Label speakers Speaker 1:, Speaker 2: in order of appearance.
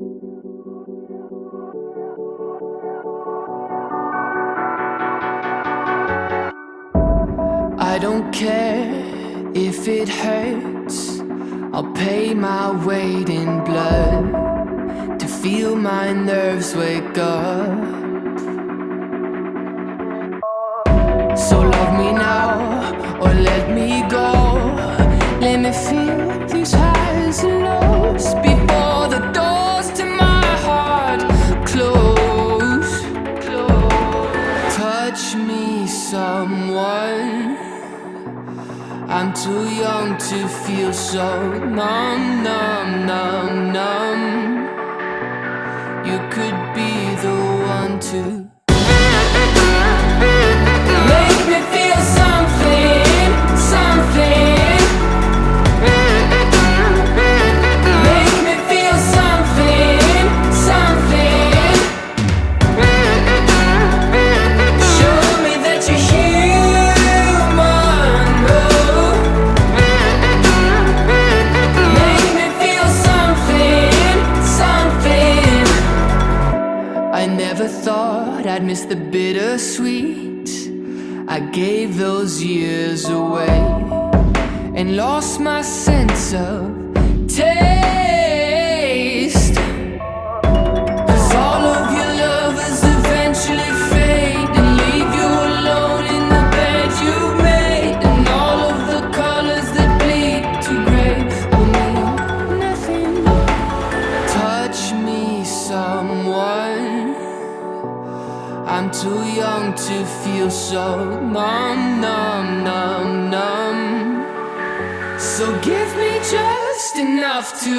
Speaker 1: I don't care if it hurts, I'll pay my weight in blood to feel my nerves wake up. So love me now or let me go. Let me feel these highs and lows before the doors to my heart close. Touch me, someone. I'm too young to feel so numb, numb, numb, numb. You could be the one to make me feel something, something. Make me feel something, something. Show me that you're human. Make me feel something, something. I never thought I'd miss the bittersweet. I gave those years away and lost my sense of taste. 'Cause all of your lovers eventually fade and leave you alone in the bed you made. And all of the colors that bleed to gray will mean nothing. Touch me, someone. I'm too young to feel so numb, numb, numb, numb. So give me just enough to